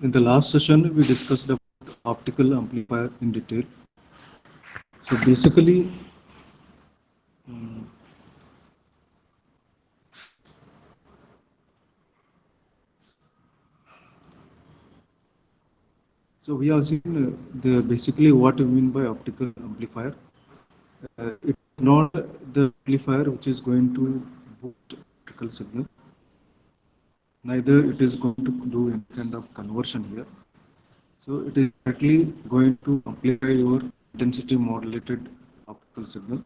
In the last session, we discussed about optical amplifier in detail. So basically, mm, so we have seen the basically what we mean by optical amplifier. It's not the amplifier which is going to boost optical signal. Neither it is going to do any kind of conversion here. So it is directly going to amplify your intensity modulated optical signal,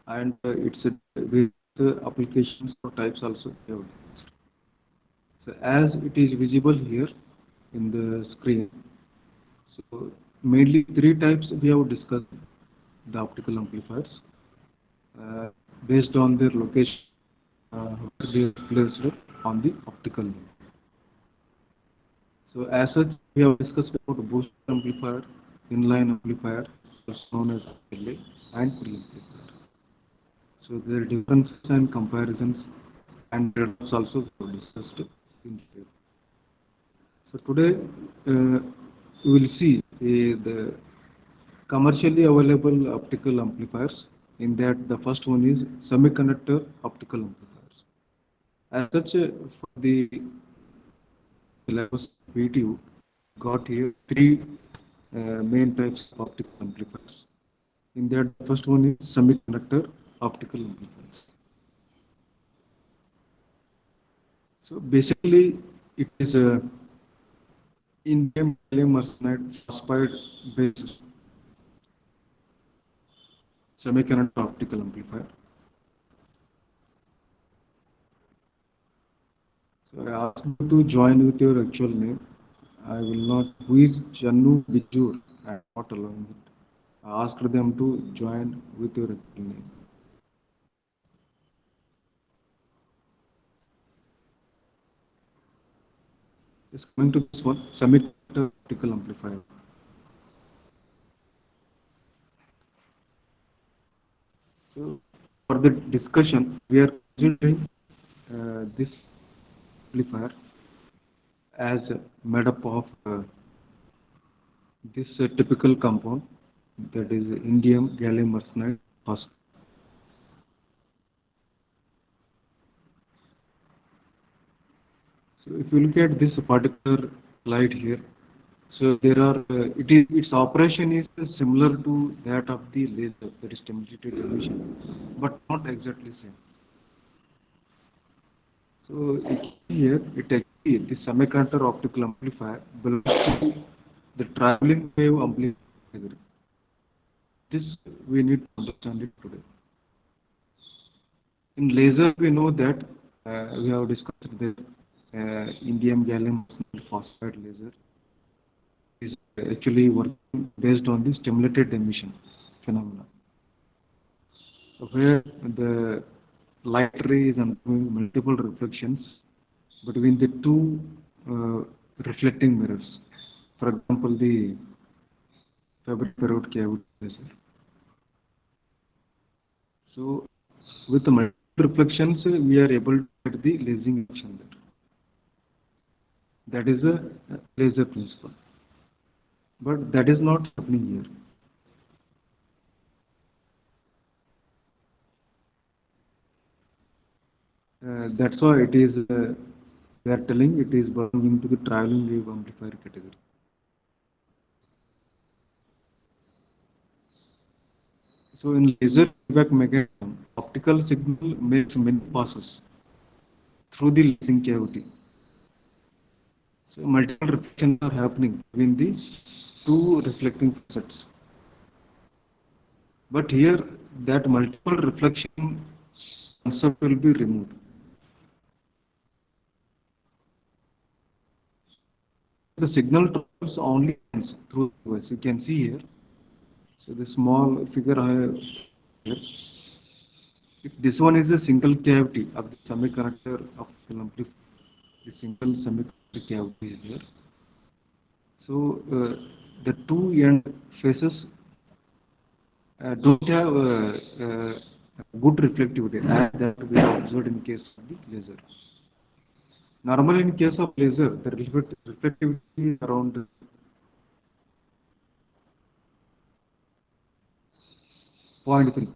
and it's with the applications or types also we have discussed. So as it is visible here in the screen, so mainly three types we have discussed the optical amplifiers uh, based on their location, where they are placed on the optical link. So as such, we have discussed about boost amplifier, inline amplifier, also known as relay, and pre-amplifier. So there are differences and comparisons and trade-offs also we have discussed in detail. So today we will see the commercially available optical amplifiers. In that, the first one is semiconductor optical amplifiers. As such, for the syllabus video, got here three main types of optical amplifiers. In that, the first one is semiconductor optical amplifiers. So basically, it is a indium gallium arsenide phosphide based semiconductor optical amplifier. So I asked you to join with your actual name. I will not. Who is Channu Bijur? I am not allowing it. I asked them to join with your actual name. Just coming to this one, semiconductor optical amplifier. So for the discussion, we are considering this amplifier as made up of this typical compound, that is indium gallium arsenide phosphide. So if you look at this particular slide here, so there are its operation is similar to that of the laser, that is stimulated emission, but not exactly same. So here it actually the semiconductor optical amplifier belongs to the traveling wave amplifier category. This we need to understand it today. In laser, we know that we have discussed the indium gallium phosphide laser is actually working based on the stimulated emission phenomena, where the light ray is undergoing multiple reflections between the two reflecting mirrors. For example, the fabric parrot cavity laser. So, with the multiple reflections, we are able to get the lasing action there. That is a laser principle. But that is not happening here. That's why it is, they are telling it is belonging to the traveling wave amplifier category. So in laser feedback mechanism, optical signal makes many passes through the lasing cavity. So multiple reflections are happening between the two reflecting facets. But here that multiple reflection concept will be removed. The signal travels only once through the device. You can see here. So the small figure I have here. If this one is a single cavity of the semiconductor of the amplifier, the single semiconductor cavity is there. So the two end faces don't have good reflectivity as that we have observed in case of the laser. Normally, in case of laser, the reflectivity is around 0.3.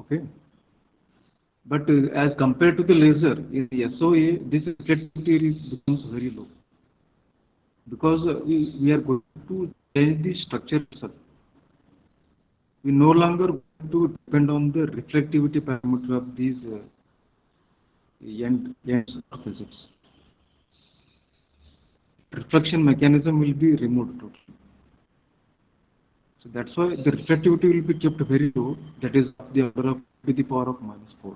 Okay, but as compared to the laser, in the SOA, this reflectivity becomes very low because we are going to change the structure itself. We no longer going to depend on the reflectivity parameter of these ends of physics. Reflection mechanism will be removed totally. So that's why the reflectivity will be kept very low. That is the order of to the power of -4.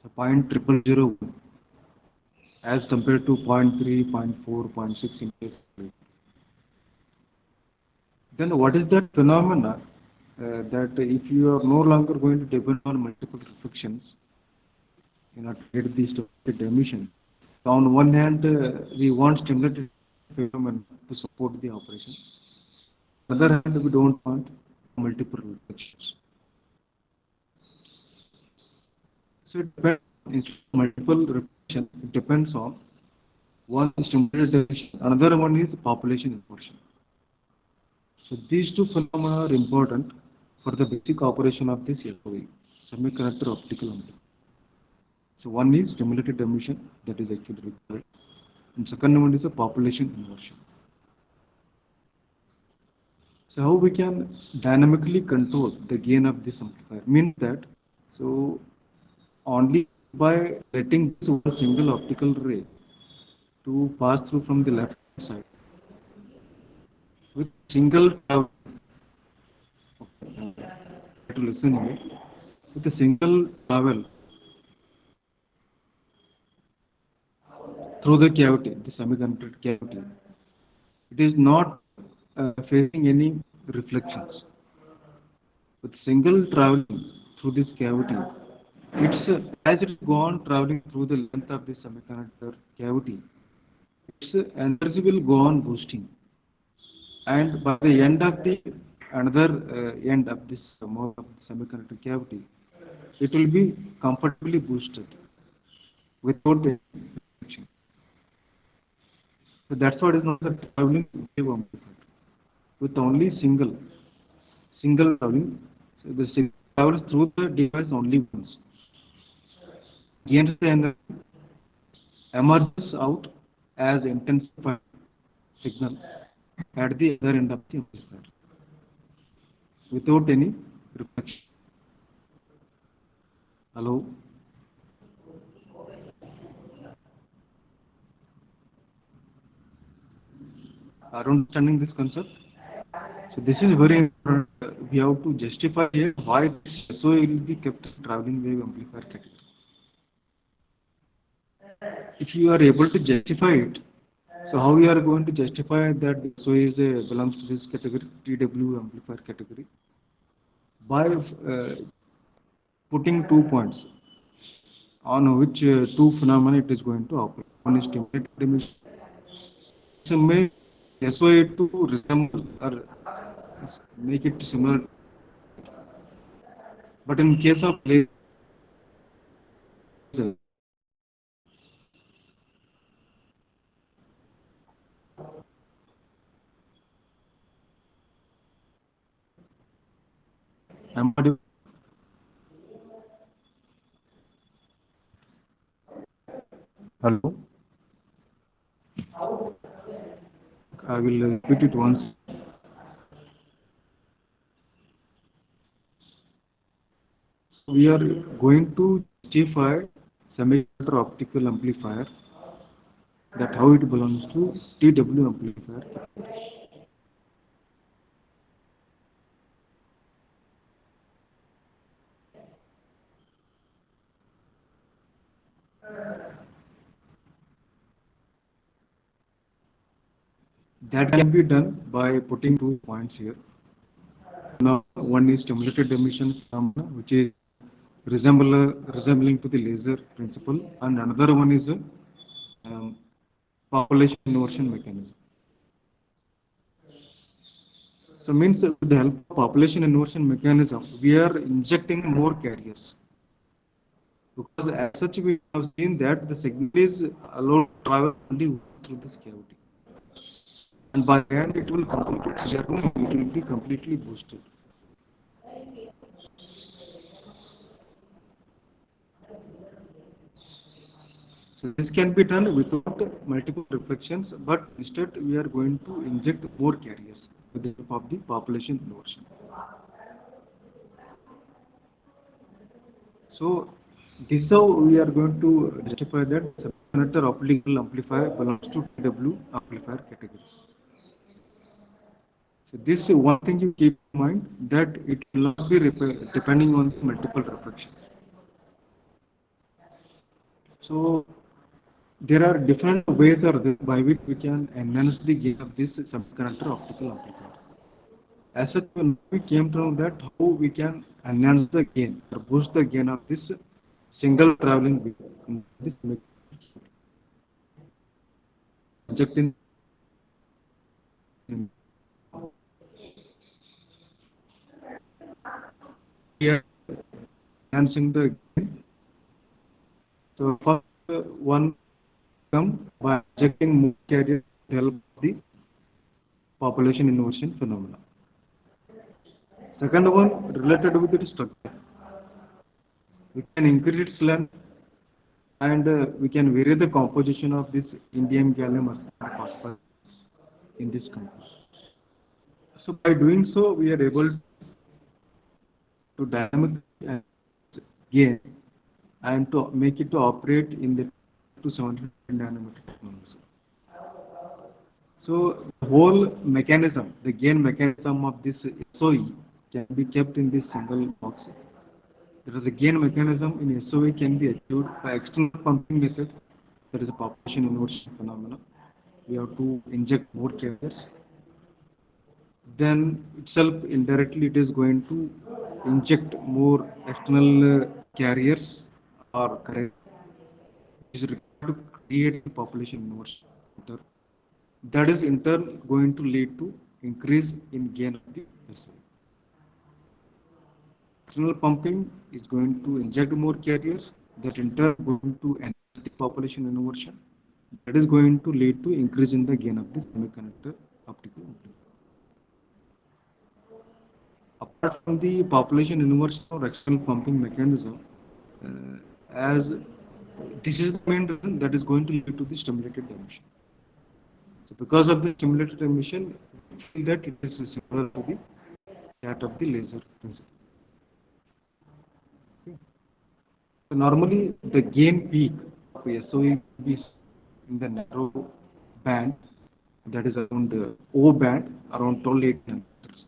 So 0.0001 as compared to 0.3, 0.4, 0.6 in case of laser. Then what is that phenomena that if you are no longer going to depend on multiple reflections in order to get these the emission? So on one hand, we want stimulated phenomena to support the operation. On the other hand, we don't want multiple reflections. So it depends on multiple reflections. It depends on one stimulated emission, another one is population inversion. So these two phenomena are important for the basic operation of this SOE, semiconductor optical amplifier. So one is stimulated emission, that is actually required, and second one is a population inversion. So how we can dynamically control the gain of this amplifier means that so only by letting this one single optical ray to pass through from the left side with single travel, to listen here, with a single travel through the cavity, the semiconductor cavity, it is not facing any reflections. With single traveling through this cavity, it's as it's gone traveling through the length of the semiconductor cavity, its energy will go on boosting, and by the end of the another end of this mode of the semiconductor cavity, it will be comfortably boosted without the reflection. So that's what is known as traveling wave amplifier. With only single traveling, so the signal travels through the device only once. Gains the energy, emerges out as intensified signal at the other end of the amplifier without any reflection. Hello? Are you understanding this concept? So this is very important. We have to justify here why this SOA will be kept traveling wave amplifier category. If you are able to justify it, so how you are going to justify that the SOA is belongs to this category, TW amplifier category? By putting 2 points on which two phenomena it is going to operate. One is stimulated emission. So make SOA to resemble or make it similar. But in case of laser, I'm audible. Hello? I will repeat it once. We are going to justify semiconductor optical amplifier, that how it belongs to TW amplifier. That can be done by putting 2 points here. Now, one is stimulated emission phenomena, which is resembling to the laser principle, and another one is um, population inversion mechanism. So means with the help of population inversion mechanism, we are injecting more carriers. Because as such, we have seen that the signal is allowed to travel only through this cavity. And by the end, it will complete its journey, it will be completely boosted. So this can be done without multiple reflections, but instead we are going to inject more carriers with the help of the population inversion. So this is how we are going to justify that semiconductor optical amplifier belongs to TW amplifier category. So this is one thing you keep in mind, that it will not be depending on multiple reflections. So there are different ways by which we can enhance the gain of this semiconductor optical amplifier. As such, we came to know that how we can enhance the gain or boost the gain of this single traveling wave. This injecting here enhancing the gain. So first one come by injecting more carrier to help the population inversion phenomena. Second one related with the structure. We can increase its length and we can vary the composition of this indium gallium arsenide phosphide in this compound. So by doing so, we are able to dynamically gain and to make it to operate in the 270 nanometer technology. So the whole mechanism, the gain mechanism of this SOE can be kept in this single box. There is a gain mechanism in SOE can be achieved by external pumping method. That is a population inversion phenomena. We have to inject more carriers. Then itself indirectly it is going to inject more external carriers or current is required to create the population inversion. That is in turn going to lead to increase in gain of the vessel. External pumping is going to inject more carriers, that in turn going to enhance the population inversion. That is going to lead to increase in the gain of the semiconductor optical amplifier. Apart from the population inversion or external pumping mechanism, as this is the main reason that is going to lead to the stimulated emission. So because of the stimulated emission, we feel that it is similar to the that of the laser principle. Okay. So normally the gain peak of SOE is in the narrow band, that is around O band, around 12.8 nanometers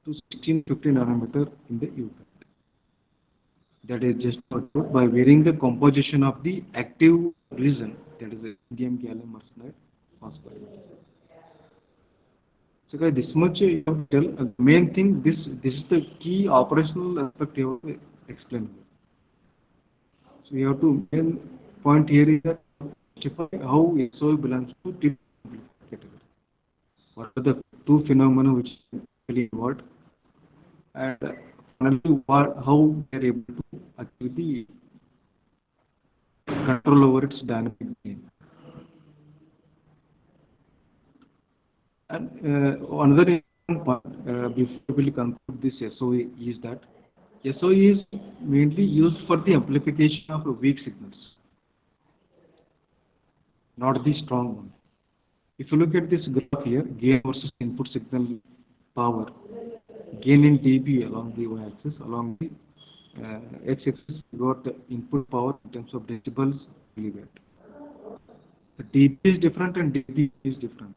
to 16-15 nanometer in the U band. That is just by varying the composition of the active region, that is the indium gallium arsenide phosphide. So guys, this much you have to tell. The main thing, this is the key operational aspect you have to explain. So you have to main point here is that justify how SOE belongs to T category. What are the two phenomena which really involved, and finally how they are able to achieve the control over its dynamic gain. And another important point before we conclude this SOE is that SOE is mainly used for the amplification of weak signals, not the strong one. If you look at this graph here, gain versus input signal power, gain in dB along the y-axis, along the x-axis, we got the input power in terms of decibels milliwatt. The dB is different and dB is different.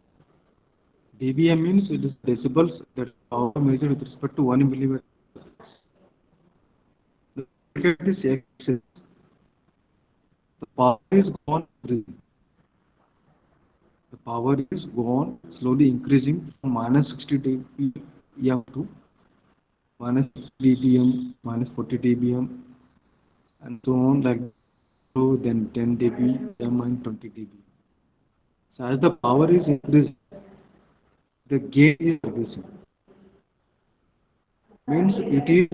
dBm means it is decibels, that is power measured with respect to 1 milliwatt. Look at this x-axis. The power is gone. The power is gone, slowly increasing from minus 60 dBm to minus 60 dBm, minus 40 dBm, and so on, like so, then 10 dBm and 20 dBm. So as the power is increasing, the gain is reducing. Means it is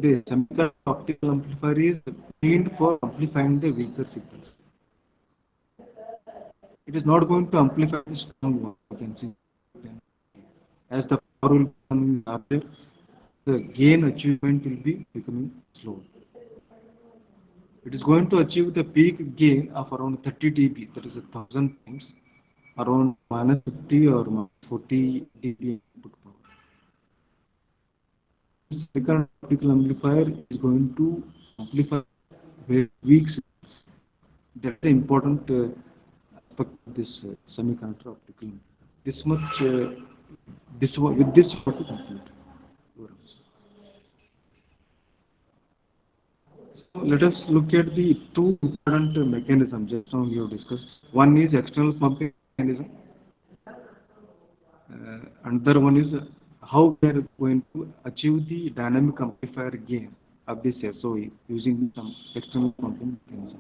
the semiconductor optical amplifier is meant for amplifying the weaker signals. It is not going to amplify the strong one. You can see as the power will be becoming larger, the gain achievement will be becoming slow. It is going to achieve the peak gain of around 30 dB, that is 1,000 times, around minus 50 or minus 40 dB input power. Second optical amplifier is going to amplify very weak signals. That's the important aspect of this semiconductor optical amplifier. This much, with this what to complete. So let us look at the two important mechanisms just now we have discussed. One is external pumping mechanism. Another one is how we are going to achieve the dynamic amplifier gain of this SOE using some external pumping mechanism.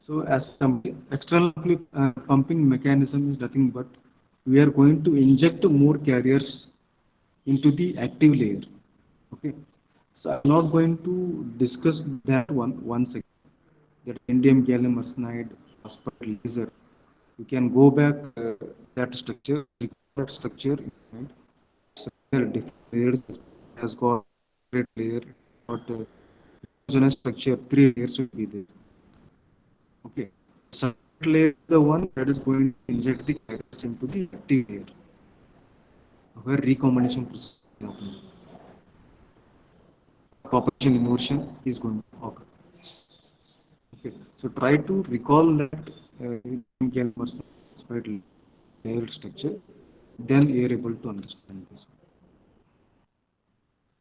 So as some external pumping mechanism is nothing but we are going to inject more carriers into the active layer. Okay. So I'm not going to discuss that one once again. That indium gallium arsenide phosphide laser. You can go back that structure, that structure. Different layers has got red layer, but structure 3 layers will be there. Okay, so layer the one that is going to inject the carriers into the active layer, where recombination process happens. Population immersion is going to occur. Okay, so try to recall that layer structure, then you are able to understand this.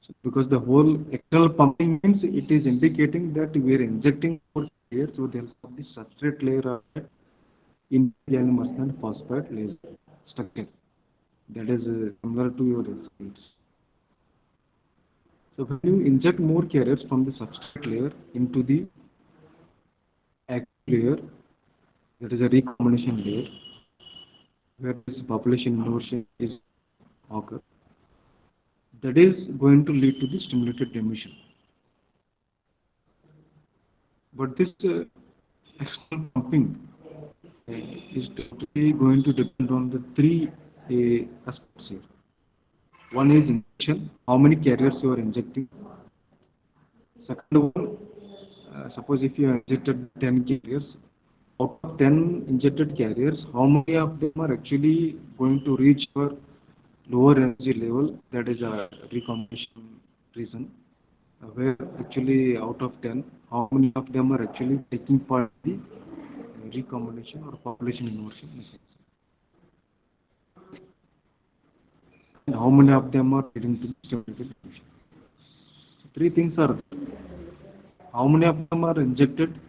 So because the whole external pumping means it is indicating that we are injecting more layer, so there is the substrate layer of that in gallium arsenide phosphide laser structure. That is similar to your results. So when you inject more carriers from the substrate layer into the active layer, that is a recombination layer, where this population inversion is occur, that is going to lead to the stimulated emission. But this external pumping is totally going to depend on the three aspects here. One is injection, how many carriers you are injecting. Second one, suppose if you have injected 10 carriers, out of 10 injected carriers, how many of them are actually going to reach your lower energy level, that is a recombination reason, where actually out of 10, how many of them are actually taking part in the recombination or population inversion, and how many of them are leading to stimulated emission. So three things are there. How many of them are injected,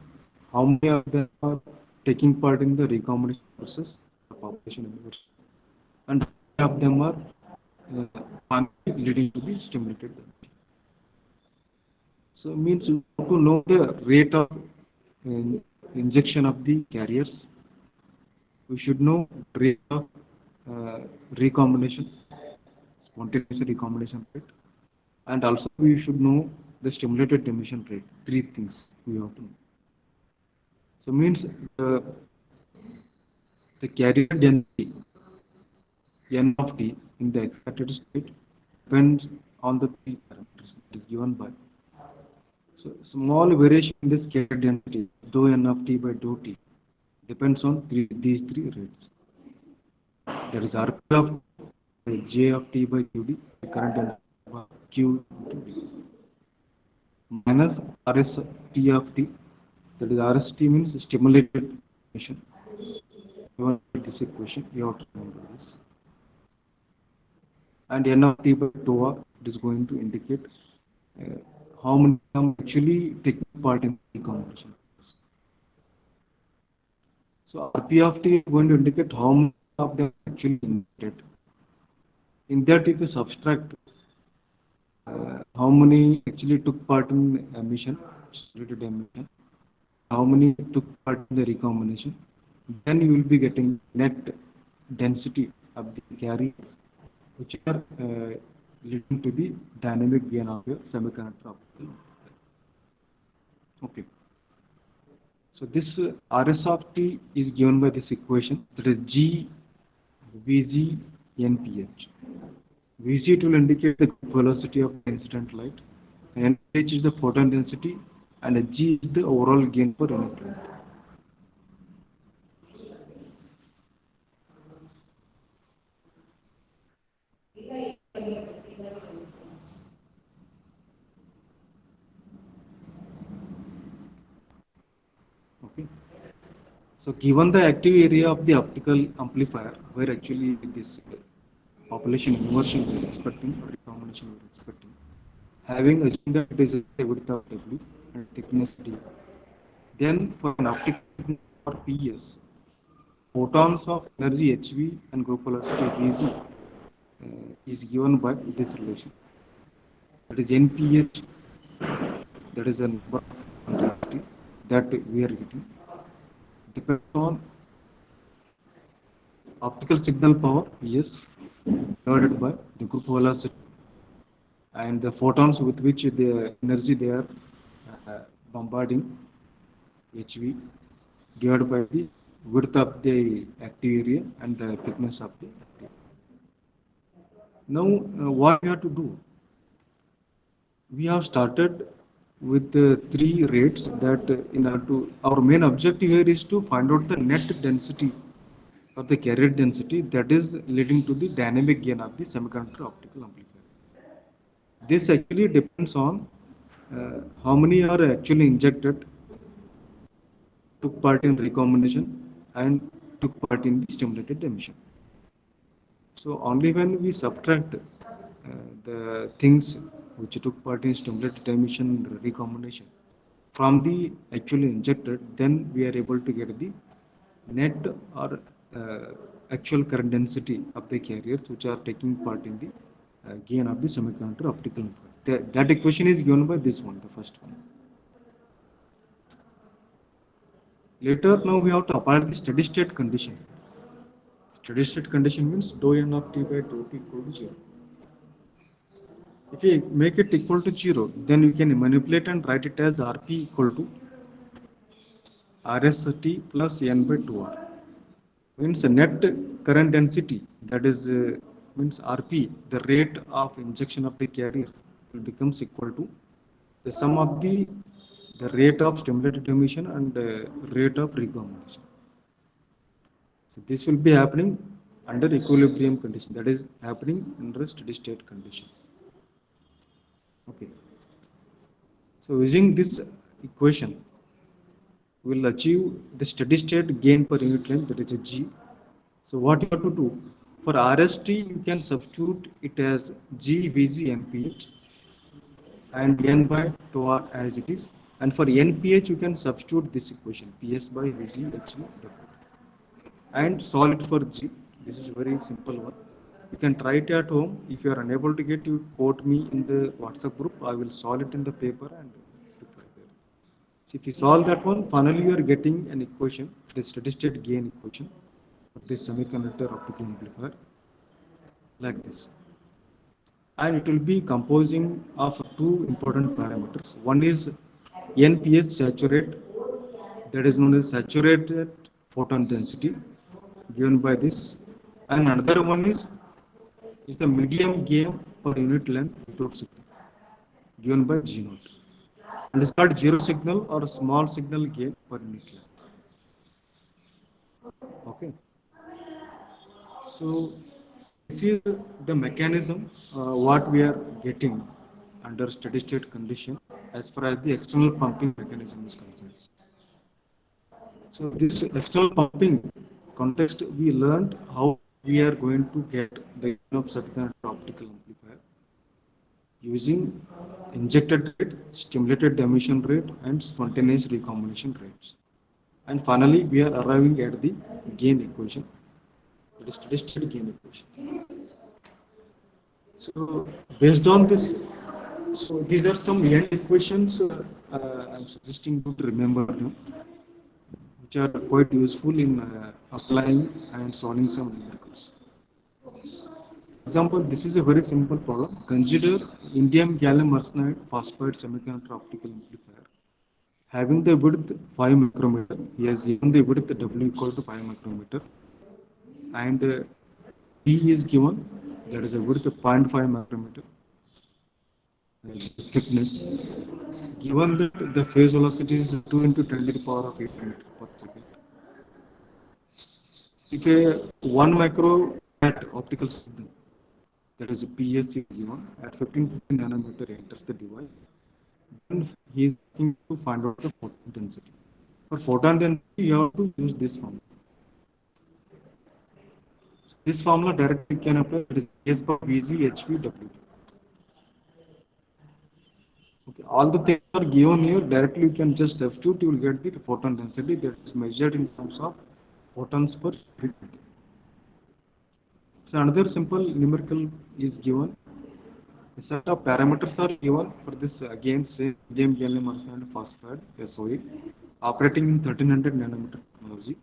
how many of them are taking part in the recombination process, the population inversion, and how many of them are leading to the stimulated emission. So it means you have to know the rate of injection of the carriers. We should know the rate of recombination, spontaneous recombination rate, and also we should know the stimulated emission rate. Three things we have to know. So means the carrier density n of t in the excited state depends on the three parameters it is given by. So small variation in this carrier density, dou n of t by dou t, depends on these three rates. That is Rp of J of t by qd, the current density of q into d, minus Rs t of t, that is Rst means stimulated emission. Given this equation, you have to remember this. And n of t by tau r, it is going to indicate how many are actually taking part in the recombination. So Rp of t is going to indicate how many of them actually injected. In that, if you subtract how many actually took part in emission, stimulated emission, how many took part in the recombination, then you will be getting net density of the carrier which are leading to the dynamic gain of your semiconductor optical. Okay. So this Rs of t is given by this equation, that is G Vg NPH. Vg will indicate the velocity of the incident light, NPH is the photon density, and G is the overall gain per unit length. Okay. So given the active area of the optical amplifier, where actually this population inversion we are expecting, or recombination we are expecting, having assumed that it is a width of W and thickness D, then for an optical signal or PS, photons of energy HV and group velocity Vg is given by this relation. That is NPH, that is a number of contrastivity that we are getting, depends on optical signal power PS divided by the group velocity and the photons with which the energy they are bombarding HV divided by the width of the active area and the thickness of the active. Now, what we have to do? We have started with the three rates that our main objective here is to find out the net density of the carrier density that is leading to the dynamic gain of the semiconductor optical amplifier. This actually depends on how many are actually injected, took part in recombination, and took part in the stimulated emission. So only when we subtract the things which took part in stimulated emission and recombination from the actually injected, then we are able to get the net or actual current density of the carriers which are taking part in the gain of the semiconductor optical amplifier. That equation is given by this one, the first one. Later, now we have to apply the steady state condition. Steady state condition means dou n of t by dou t equal to 0. If we make it equal to 0, then we can manipulate and write it as Rp equal to Rst plus n by 2r. Means net current density, that is means Rp, the rate of injection of the carrier, will becomes equal to the sum of the rate of stimulated emission and rate of recombination. So this will be happening under equilibrium condition, that is happening under a steady state condition. Okay. So using this equation, we will achieve the steady state gain per unit length, that is a G. So what you have to do, for RST you can substitute it as G Vg NPH and n by 2r as it is, and for NPH you can substitute this equation PS by Vg HV and solve it for G. This is very simple one. You can try it at home. If you are unable to get, you quote me in the WhatsApp group. I will solve it in the paper and reply there. So if you solve that one, finally you are getting an equation, the steady state gain equation of the semiconductor optical amplifier, like this. And it will be composing of two important parameters. One is NPH saturate, that is known as saturated photon density, given by this, and another one is the medium gain per unit length without signal, given by G naught, and it's called zero signal or small signal gain per unit length. Okay, so this is the mechanism what we are getting under steady state condition as far as the external pumping mechanism is concerned. So this external pumping context, we learned how we are going to get the gain of semiconductor optical amplifier using injected rate, stimulated emission rate, and spontaneous recombination rates. And finally, we are arriving at the gain equation, that is steady state gain equation. So based on this, so these are some end equations. I'm suggesting you to remember them, which are quite useful in applying and solving some numericals. example, this is a very simple problem. Consider indium gallium arsenide phosphide semiconductor optical amplifier. Having the width 5 micrometer, he has given the width W equal to 5 micrometer, and D is given, that is a width of 0.5 micrometer, thickness. Given that the phase velocity is 2 into 10 to the power of 8 meter per second. If a 1 micro optical signal, that is a PSC given at 15 nanometer enters the device, then he is looking to find out the photon density. For photon density, you have to use this formula. This formula directly can apply, that is S by Vg HV W. Okay, all the things are given here. Directly you can just substitute. You will get the photon density that is measured in terms of photons per second. So another simple numerical is given. A set of parameters are given for this, again say indium gallium arsenide phosphide SOE operating in 1300 nanometer technology.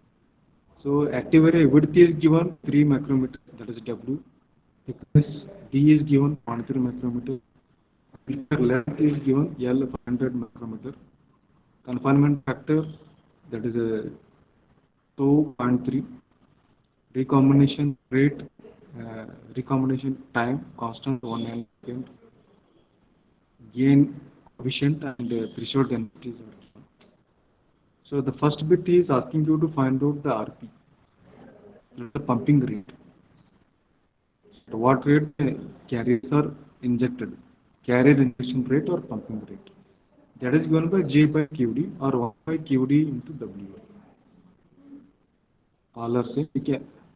So active array width is given 3 micrometer, that is W. Thickness D is given 0.3 micrometer. Length is given L 500 micrometer. Confinement factor, that is a 2.3. Recombination rate, recombination time constant 1 nm. Gain coefficient and threshold entities are given. So the first bit is asking you to find out the RP, the pumping rate. At what rate the carriers are injected, carrier injection rate or pumping rate. That is given by J by QD or 1 by QD into W. All are same.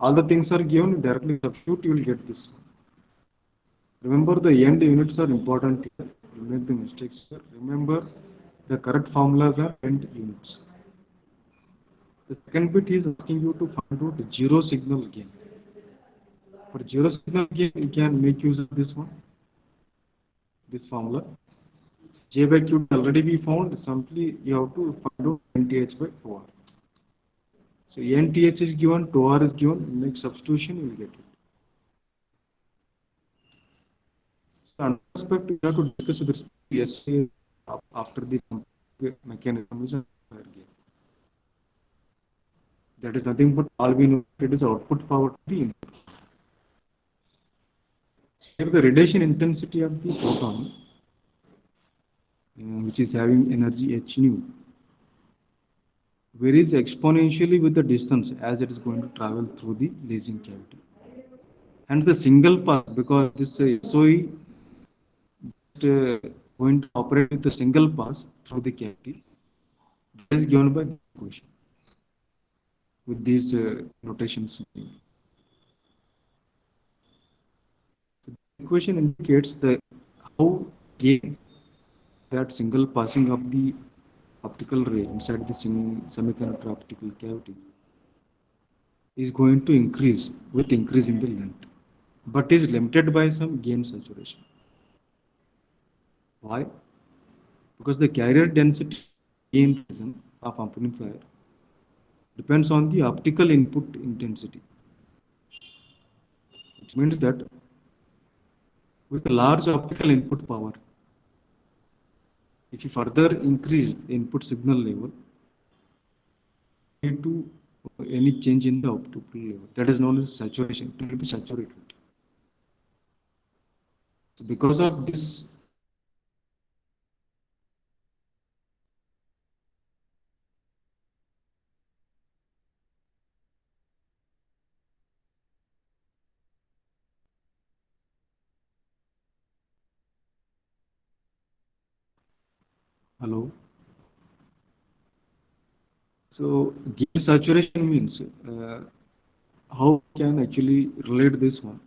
All the things are given, directly substitute, you will get this one. Remember the end units are important here. You make the mistakes here. Remember the correct formulas are end units. The second bit is asking you to find out the zero signal gain. For zero signal gain, you can make use of this one, this formula. J by Q already be found. Simply you have to find out NTH by 2R. So NTH is given, 2R is given. Make substitution, you will get it. So another aspect you have to discuss with the after the mechanism is gain. That is nothing but all we know, it is output power to the input. Here the radiation intensity of the photon, which is having energy h nu, varies exponentially with the distance as it is going to travel through the lasing cavity. And the single pass, because this SOE going to operate with the single pass through the cavity, that is given by the equation with these notations. The equation indicates the how gain, that single passing of the optical ray inside the semiconductor optical cavity, is going to increase with increase in the length, but is limited by some gain saturation. Why? Because the carrier density gain of amplifier depends on the optical input intensity. Which means that with a large optical input power, if you further increase input signal level, need to any change in the optical level, that is known as saturation. It will be saturated. So because of this, hello. So gain saturation means how can actually relate this one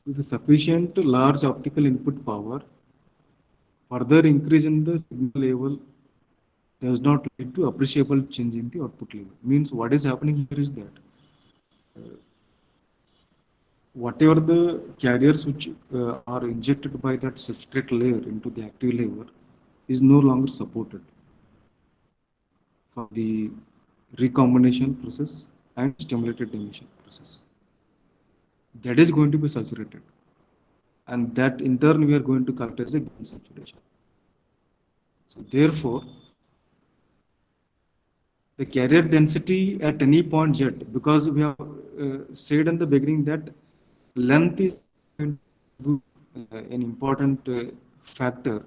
with a sufficient large optical input power. Further increase in the signal level does not lead to appreciable change in the output level. Means what is happening here is that whatever the carriers which are injected by that substrate layer into the active layer is no longer supported for the recombination process and stimulated emission process. That is going to be saturated, and that in turn we are going to calculate as a gain saturation. So therefore, the carrier density at any point z, because we have said in the beginning that length is going to be an important factor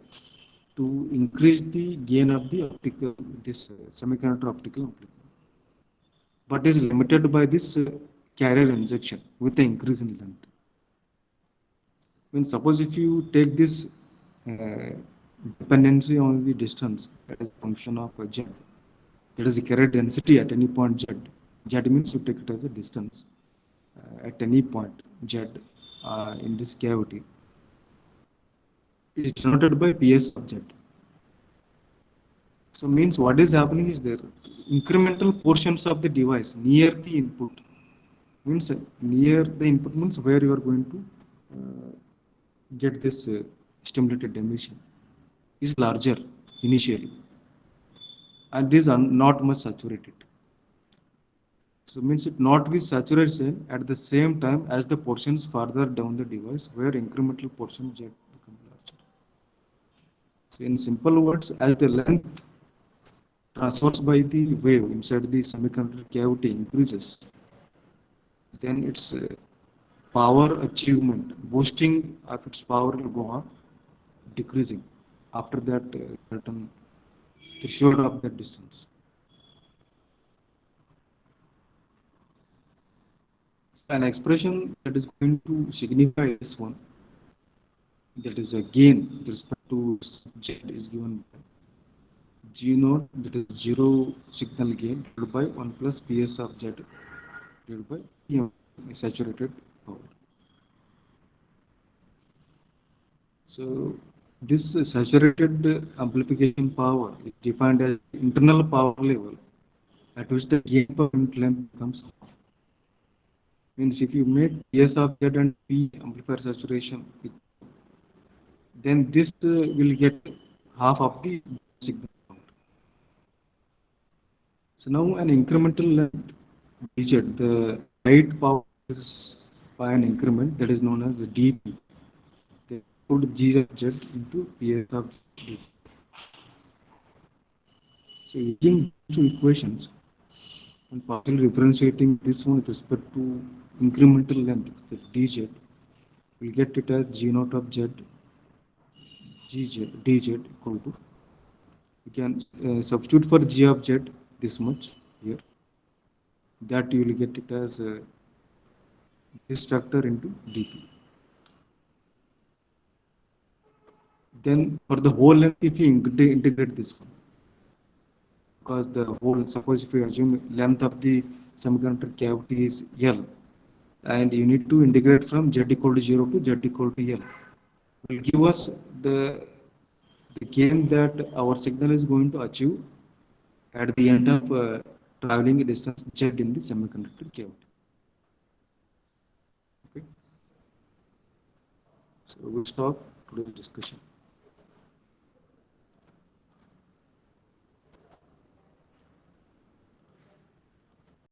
to increase the gain of the optical, this semiconductor optical amplifier, but is limited by this carrier injection with the increase in length. When suppose if you take this uh, dependency on the distance as a function of z, that is the carrier density at any point z. Z means you take it as a distance at any point z in this cavity is denoted by PS of z. So means what is happening is there incremental portions of the device near the input, means near the input means where you are going to get this stimulated emission is larger initially and is not much saturated. So means it not be saturation at the same time as the portions further down the device where incremental portion jet become larger. So in simple words, as the length transfers by the wave inside the semiconductor cavity increases, then its power achievement, boosting of its power will go on decreasing after that certain threshold of that distance. An expression that is going to signify this one, that is a gain with respect to z, is given by g naught, that is zero signal gain, divided by 1 plus ps of z divided by m saturated power. So this saturated amplification power is defined as internal power level at which the gain per unit length becomes half. Means if you make ps of z and p amplifier saturation, then this will get half of the signal count. So now an incremental length dz, the light power is by an increment that is known as the dp. They put g of z into ps of d. So using these two equations and partially differentiating this one with respect to incremental length, that dz, we get it as g naught of z dz equal to, you can substitute for g of z this much here, that you will get it as this factor into dp. Then for the whole length, if you integrate this one, because the whole, suppose if you assume length of the semiconductor cavity is L, and you need to integrate from z equal to 0 to z equal to L, will give us the gain that our signal is going to achieve at the end of traveling distance z in the semiconductor cavity. Okay, so we'll stop today's discussion.